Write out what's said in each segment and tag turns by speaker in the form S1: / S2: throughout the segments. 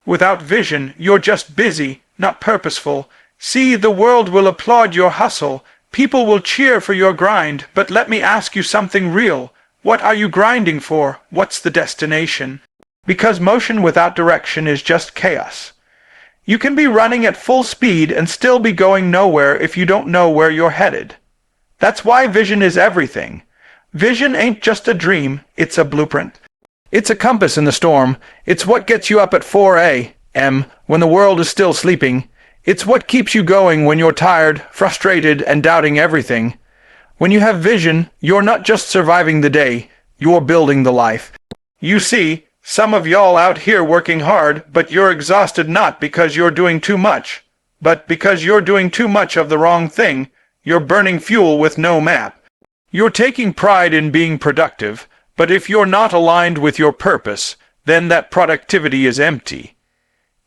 S1: Without vision, you're just busy, not purposeful. See, the world will applaud your hustle. People will cheer for your grind, but let me ask you something real. What are you grinding for? What's the destination? Because motion without direction is just chaos. You can be running at full speed and still be going nowhere if you don't know where you're headed. That's why vision is everything. Vision ain't just a dream, it's a blueprint. It's a compass in the storm. It's what gets you up at 4 a.m. when the world is still sleeping. It's what keeps you going when you're tired, frustrated, and doubting everything. When you have vision, you're not just surviving the day, you're building the life. You see, some of y'all out here working hard, but you're exhausted not because you're doing too much, but because you're doing too much of the wrong thing. You're burning fuel with no map. You're taking pride in being productive, but if you're not aligned with your purpose, then that productivity is empty.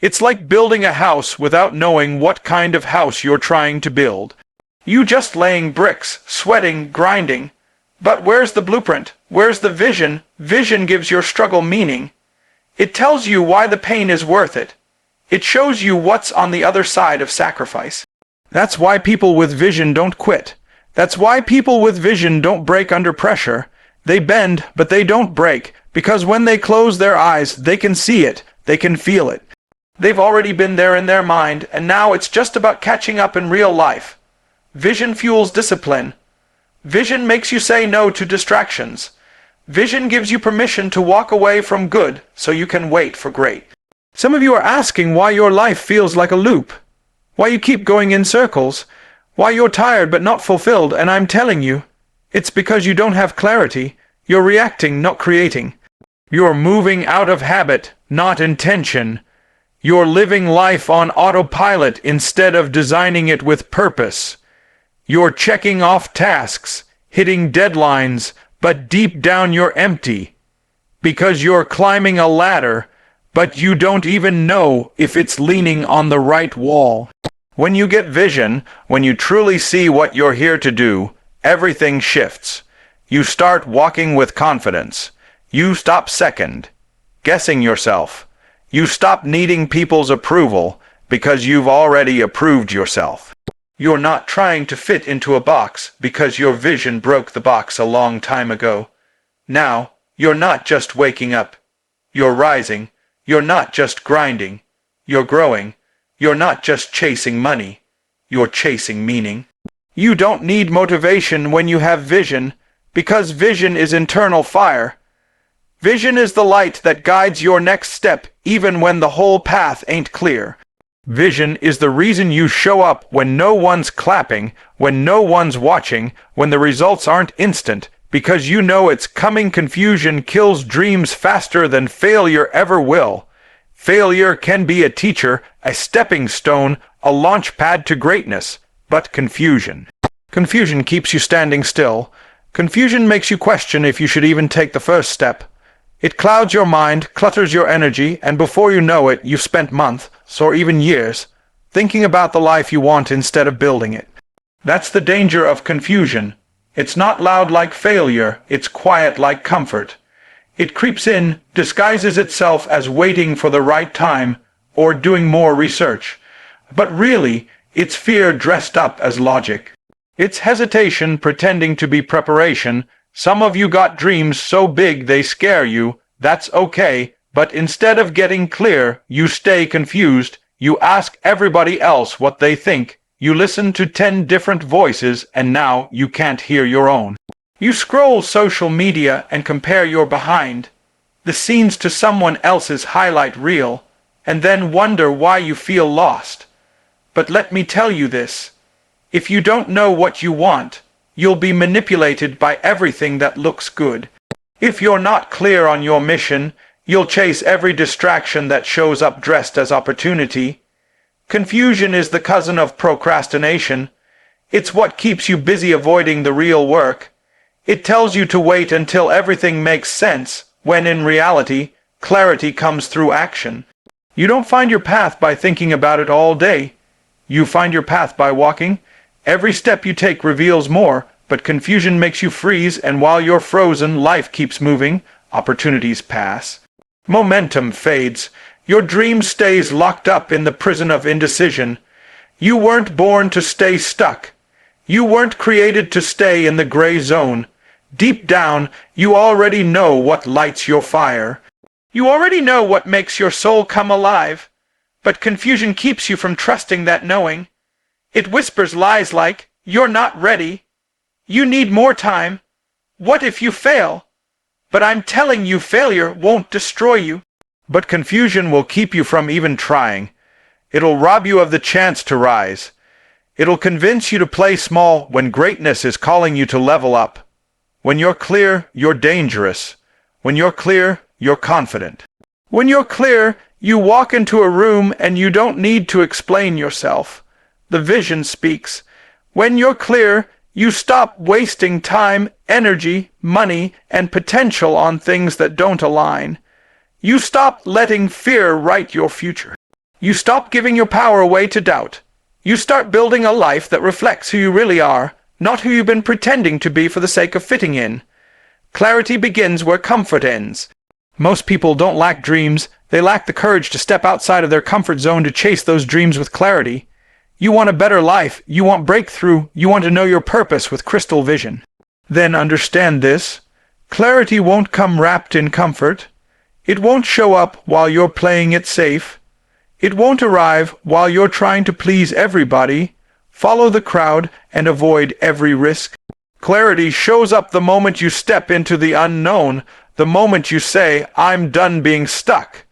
S1: It's like building a house without knowing what kind of house you're trying to build. You just laying bricks, sweating, grinding. But where's the blueprint? Where's the vision? Vision gives your struggle meaning. It tells you why the pain is worth it. It shows you what's on the other side of sacrifice. That's why people with vision don't quit. That's why people with vision don't break under pressure. They bend, but they don't break, because when they close their eyes, they can see it, they can feel it. They've already been there in their mind, and now it's just about catching up in real life. Vision fuels discipline. Vision makes you say no to distractions. Vision gives you permission to walk away from good so you can wait for great. Some of you are asking why your life feels like a loop, why you keep going in circles, why you're tired but not fulfilled, and I'm telling you, it's because you don't have clarity. You're reacting, not creating. You're moving out of habit, not intention. You're living life on autopilot instead of designing it with purpose. You're checking off tasks, hitting deadlines, but deep down you're empty. Because you're climbing a ladder, but you don't even know if it's leaning on the right wall. When you get vision, when you truly see what you're here to do, everything shifts. You start walking with confidence. You stop guessing yourself. You stop needing people's approval because you've already approved yourself. You're not trying to fit into a box because your vision broke the box a long time ago. Now, you're not just waking up. You're rising. You're not just grinding. You're growing. You're not just chasing money. You're chasing meaning. You don't need motivation when you have vision, because vision is internal fire. Vision is the light that guides your next step even when the whole path ain't clear. Vision is the reason you show up when no one's clapping, when no one's watching, when the results aren't instant, because you know it's coming. Confusion kills dreams faster than failure ever will. Failure can be a teacher, a stepping stone, a launch pad to greatness, but confusion keeps you standing still. Confusion makes you question if you should even take the first step. It clouds your mind, clutters your energy, and before you know it, you've spent months, or even years, thinking about the life you want instead of building it. That's the danger of confusion. It's not loud like failure, it's quiet like comfort. It creeps in, disguises itself as waiting for the right time, or doing more research. But really, it's fear dressed up as logic. It's hesitation pretending to be preparation. Some of you got dreams so big they scare you. That's okay, but instead of getting clear, you stay confused. You ask everybody else what they think. You listen to 10 different voices, and now you can't hear your own. You scroll social media and compare your behind the scenes to someone else's highlight reel, and then wonder why you feel lost. But let me tell you this. If you don't know what you want, you'll be manipulated by everything that looks good. If you're not clear on your mission, you'll chase every distraction that shows up dressed as opportunity. Confusion is the cousin of procrastination. It's what keeps you busy avoiding the real work. It tells you to wait until everything makes sense, when in reality, clarity comes through action. You don't find your path by thinking about it all day. You find your path by walking. Every step you take reveals more, but confusion makes you freeze, and while you're frozen, life keeps moving, opportunities pass. Momentum fades. Your dream stays locked up in the prison of indecision. You weren't born to stay stuck. You weren't created to stay in the gray zone. Deep down, you already know what lights your fire. You already know what makes your soul come alive. But confusion keeps you from trusting that knowing. It whispers lies like, "You're not ready. You need more time. What if you fail?" But I'm telling you, failure won't destroy you. But confusion will keep you from even trying. It'll rob you of the chance to rise. It'll convince you to play small when greatness is calling you to level up. When you're clear, you're dangerous. When you're clear, you're confident. When you're clear, you walk into a room and you don't need to explain yourself. The vision speaks. When you're clear, you stop wasting time, energy, money, and potential on things that don't align. You stop letting fear write your future. You stop giving your power away to doubt. You start building a life that reflects who you really are, not who you've been pretending to be for the sake of fitting in. Clarity begins where comfort ends. Most people don't lack dreams. They lack the courage to step outside of their comfort zone to chase those dreams with clarity. You want a better life. You want breakthrough. You want to know your purpose with crystal vision. Then understand this. Clarity won't come wrapped in comfort. It won't show up while you're playing it safe. It won't arrive while you're trying to please everybody, follow the crowd, and avoid every risk. Clarity shows up the moment you step into the unknown, the moment you say, "I'm done being stuck,"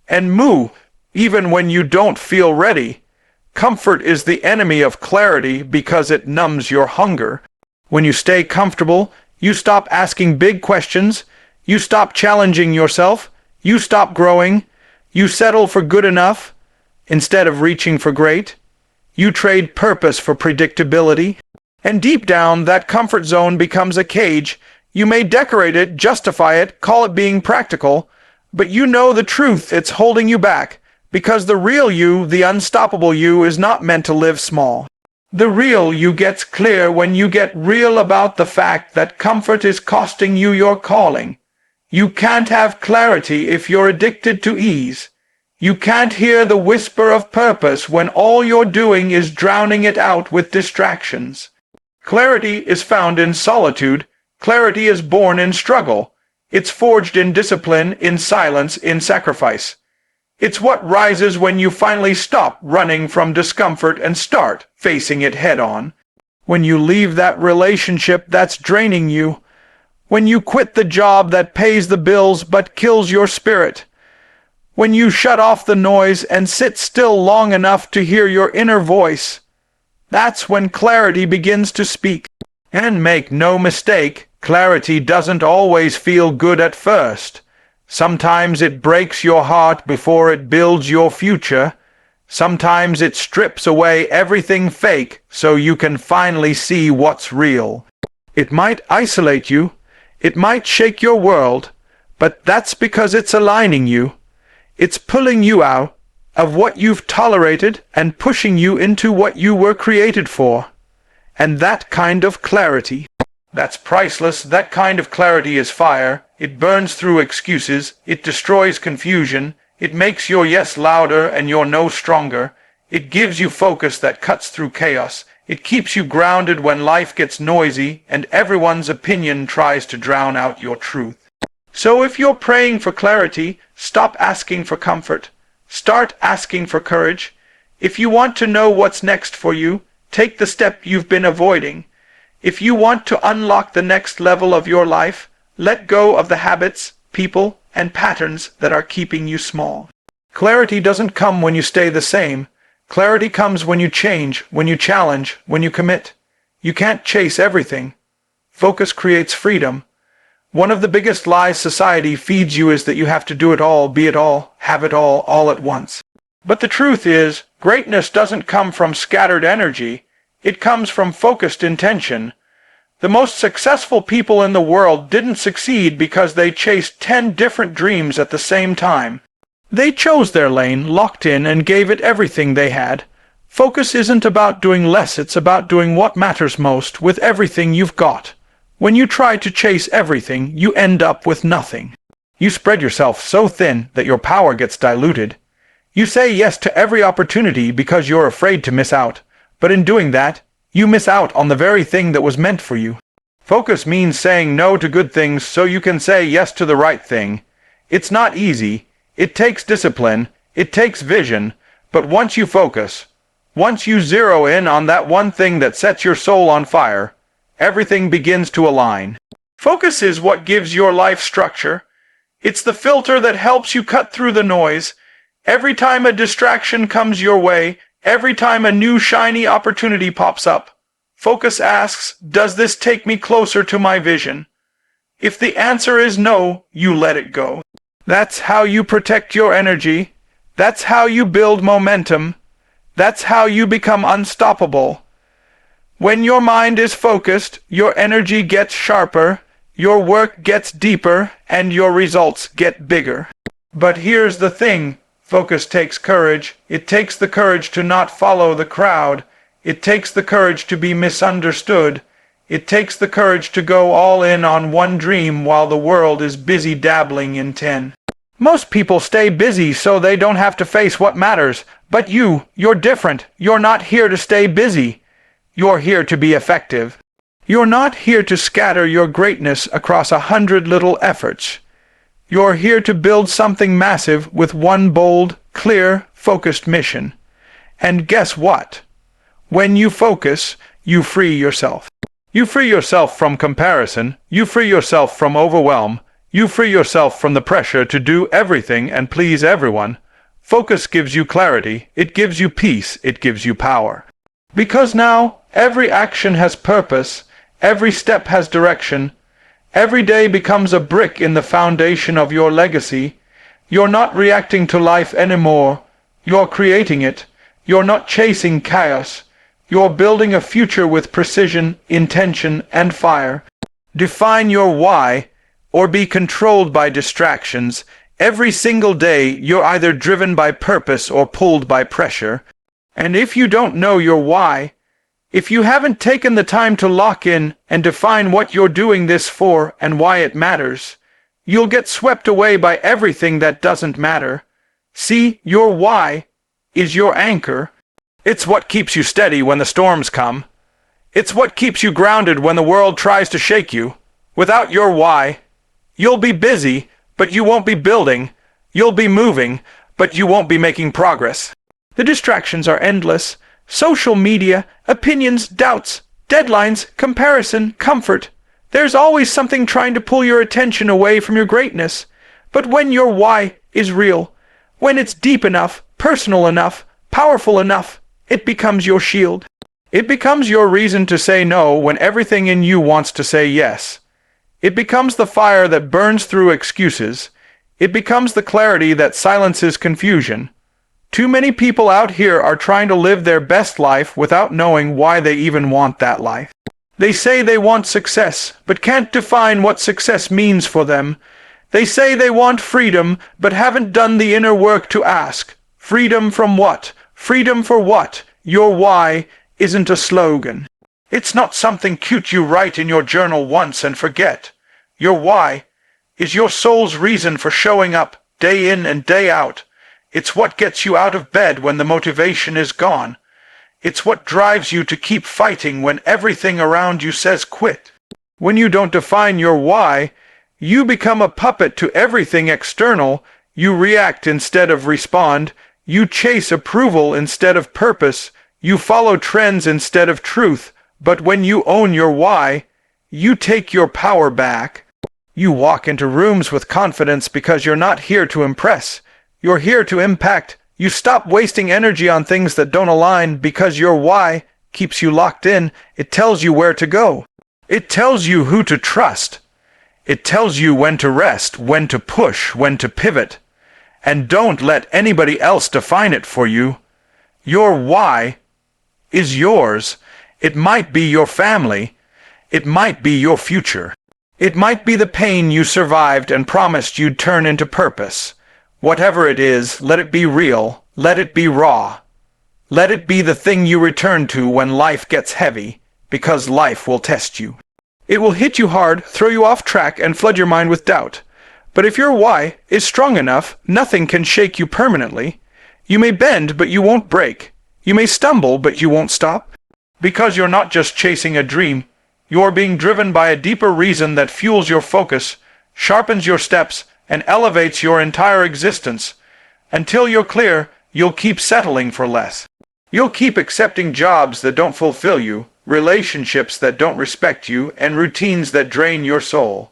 S1: and move, even when you don't feel ready. Comfort is the enemy of clarity because it numbs your hunger. When you stay comfortable, you stop asking big questions, you stop challenging yourself, you stop growing, you settle for good enough instead of reaching for great. You trade purpose for predictability. And deep down, that comfort zone becomes a cage. You may decorate it, justify it, call it being practical, but you know the truth, it's holding you back, because the real you, the unstoppable you, is not meant to live small. The real you gets clear when you get real about the fact that comfort is costing you your calling. You can't have clarity if you're addicted to ease. You can't hear the whisper of purpose when all you're doing is drowning it out with distractions. Clarity is found in solitude. Clarity is born in struggle. It's forged in discipline, in silence, in sacrifice. It's what rises when you finally stop running from discomfort and start facing it head on. When you leave that relationship that's draining you. When you quit the job that pays the bills but kills your spirit. When you shut off the noise and sit still long enough to hear your inner voice. That's when clarity begins to speak. And make no mistake, clarity doesn't always feel good at first. Sometimes it breaks your heart before it builds your future. Sometimes it strips away everything fake so you can finally see what's real. It might isolate you. It might shake your world. But that's because it's aligning you. It's pulling you out of what you've tolerated and pushing you into what you were created for. And that kind of clarity, that's priceless. That kind of clarity is fire. It burns through excuses. It destroys confusion. It makes your yes louder and your no stronger. It gives you focus that cuts through chaos. It keeps you grounded when life gets noisy and everyone's opinion tries to drown out your truth. So if you're praying for clarity, stop asking for comfort. Start asking for courage. If you want to know what's next for you, take the step you've been avoiding. If you want to unlock the next level of your life, let go of the habits, people, and patterns that are keeping you small. Clarity doesn't come when you stay the same. Clarity comes when you change, when you challenge, when you commit. You can't chase everything. Focus creates freedom. One of the biggest lies society feeds you is that you have to do it all, be it have it all at once. But the truth is, greatness doesn't come from scattered energy. It comes from focused intention. The most successful people in the world didn't succeed because they chased 10 different dreams at the same time. They chose their lane, locked in, and gave it everything they had. Focus isn't about doing less, it's about doing what matters most with everything you've got. When you try to chase everything, you end up with nothing. You spread yourself so thin that your power gets diluted. You say yes to every opportunity because you're afraid to miss out, but in doing that, you miss out on the very thing that was meant for you. Focus means saying no to good things so you can say yes to the right thing. It's not easy. It takes discipline. It takes vision. But once you focus, once you zero in on that one thing that sets your soul on fire, everything begins to align. Focus is what gives your life structure. It's the filter that helps you cut through the noise. Every time a distraction comes your way, every time a new shiny opportunity pops up, focus asks, does this take me closer to my vision? If the answer is no, you let it go. That's how you protect your energy. That's how you build momentum. That's how you become unstoppable. When your mind is focused, your energy gets sharper, your work gets deeper, and your results get bigger. But here's the thing. Focus takes courage. It takes the courage to not follow the crowd. It takes the courage to be misunderstood. It takes the courage to go all in on one dream while the world is busy dabbling in 10. Most people stay busy so they don't have to face what matters. But you're different. You're not here to stay busy. You're here to be effective. You're not here to scatter your greatness across 100 little efforts. You're here to build something massive with one bold, clear, focused mission. And guess what? When you focus, you free yourself. You free yourself from comparison. You free yourself from overwhelm. You free yourself from the pressure to do everything and please everyone. Focus gives you clarity. It gives you peace. It gives you power. Because now, every action has purpose. Every step has direction. Every day becomes a brick in the foundation of your legacy. You're not reacting to life anymore. You're creating it. You're not chasing chaos. You're building a future with precision, intention, and fire. Define your why, or be controlled by distractions. Every single day, you're either driven by purpose or pulled by pressure. And if you don't know your why, if you haven't taken the time to lock in and define what you're doing this for and why it matters, you'll get swept away by everything that doesn't matter. See, your why is your anchor. It's what keeps you steady when the storms come. It's what keeps you grounded when the world tries to shake you. Without your why, you'll be busy, but you won't be building. You'll be moving, but you won't be making progress. The distractions are endless. Social media, opinions, doubts, deadlines, comparison, comfort. There's always something trying to pull your attention away from your greatness. But when your why is real, when it's deep enough, personal enough, powerful enough, it becomes your shield. It becomes your reason to say no when everything in you wants to say yes. It becomes the fire that burns through excuses. It becomes the clarity that silences confusion. Too many people out here are trying to live their best life without knowing why they even want that life. They say they want success, but can't define what success means for them. They say they want freedom, but haven't done the inner work to ask, freedom from what? Freedom for what? Your why isn't a slogan. It's not something cute you write in your journal once and forget. Your why is your soul's reason for showing up day in and day out. It's what gets you out of bed when the motivation is gone. It's what drives you to keep fighting when everything around you says quit. When you don't define your why, you become a puppet to everything external. You react instead of respond. You chase approval instead of purpose. You follow trends instead of truth. But when you own your why, you take your power back. You walk into rooms with confidence because you're not here to impress. You're here to impact. You stop wasting energy on things that don't align because your why keeps you locked in. It tells you where to go. It tells you who to trust. It tells you when to rest, when to push, when to pivot. And don't let anybody else define it for you. Your why is yours. It might be your family. It might be your future. It might be the pain you survived and promised you'd turn into purpose. Whatever it is, let it be real. Let it be raw. Let it be the thing you return to when life gets heavy, because life will test you. It will hit you hard, throw you off track, and flood your mind with doubt. But if your why is strong enough, nothing can shake you permanently. You may bend, but you won't break. You may stumble, but you won't stop. Because you're not just chasing a dream. You're being driven by a deeper reason that fuels your focus, sharpens your steps, and elevates your entire existence. Until you're clear, you'll keep settling for less. You'll keep accepting jobs that don't fulfill you, relationships that don't respect you, and routines that drain your soul.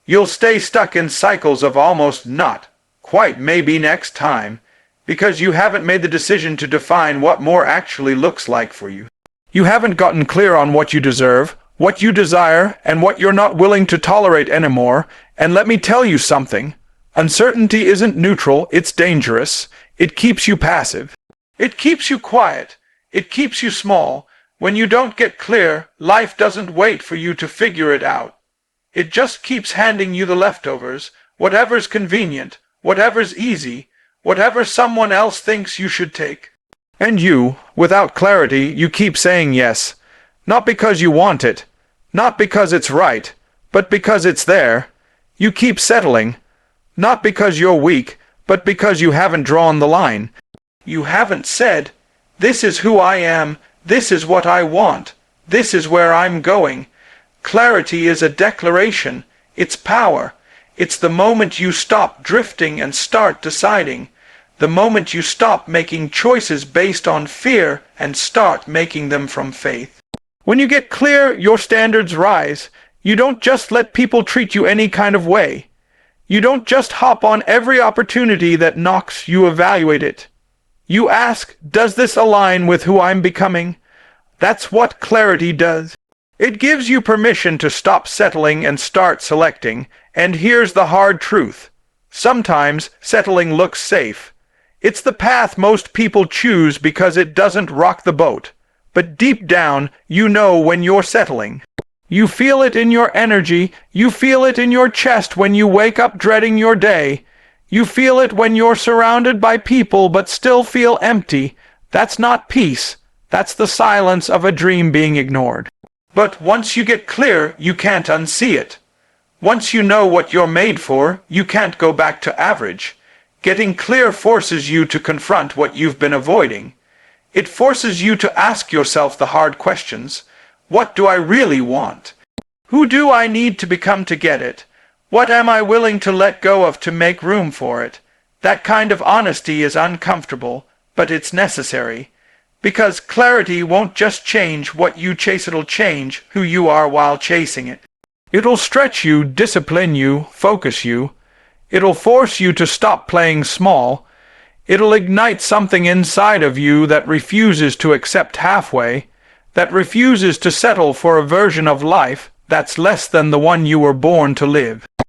S1: You'll stay stuck in cycles of almost not, quite maybe next time, because you haven't made the decision to define what more actually looks like for you. You haven't gotten clear on what you deserve, what you desire, and what you're not willing to tolerate anymore, and let me tell you something. Uncertainty isn't neutral, it's dangerous. It keeps you passive. It keeps you quiet. It keeps you small. When you don't get clear, life doesn't wait for you to figure it out. It just keeps handing you the leftovers, whatever's convenient, whatever's easy, whatever someone else thinks you should take. And you, without clarity, you keep saying yes. Not because you want it, not because it's right, but because it's there. You keep settling, not because you're weak, but because you haven't drawn the line. You haven't said, "This is who I am, this is what I want, this is where I'm going." Clarity is a declaration. It's power. It's the moment you stop drifting and start deciding. The moment you stop making choices based on fear and start making them from faith. When you get clear, your standards rise. You don't just let people treat you any kind of way. You don't just hop on every opportunity that knocks, you evaluate it. You ask, does this align with who I'm becoming? That's what clarity does. It gives you permission to stop settling and start selecting. And here's the hard truth. Sometimes settling looks safe. It's the path most people choose because it doesn't rock the boat. But deep down, you know when you're settling. You feel it in your energy. You feel it in your chest when you wake up dreading your day. You feel it when you're surrounded by people but still feel empty. That's not peace. That's the silence of a dream being ignored. But once you get clear, you can't unsee it. Once you know what you're made for, you can't go back to average. Getting clear forces you to confront what you've been avoiding. It forces you to ask yourself the hard questions. What do I really want? Who do I need to become to get it? What am I willing to let go of to make room for it? That kind of honesty is uncomfortable, but it's necessary. Because clarity won't just change what you chase, it'll change who you are while chasing it. It'll stretch you, discipline you, focus you. It'll force you to stop playing small. It'll ignite something inside of you that refuses to accept halfway, that refuses to settle for a version of life that's less than the one you were born to live.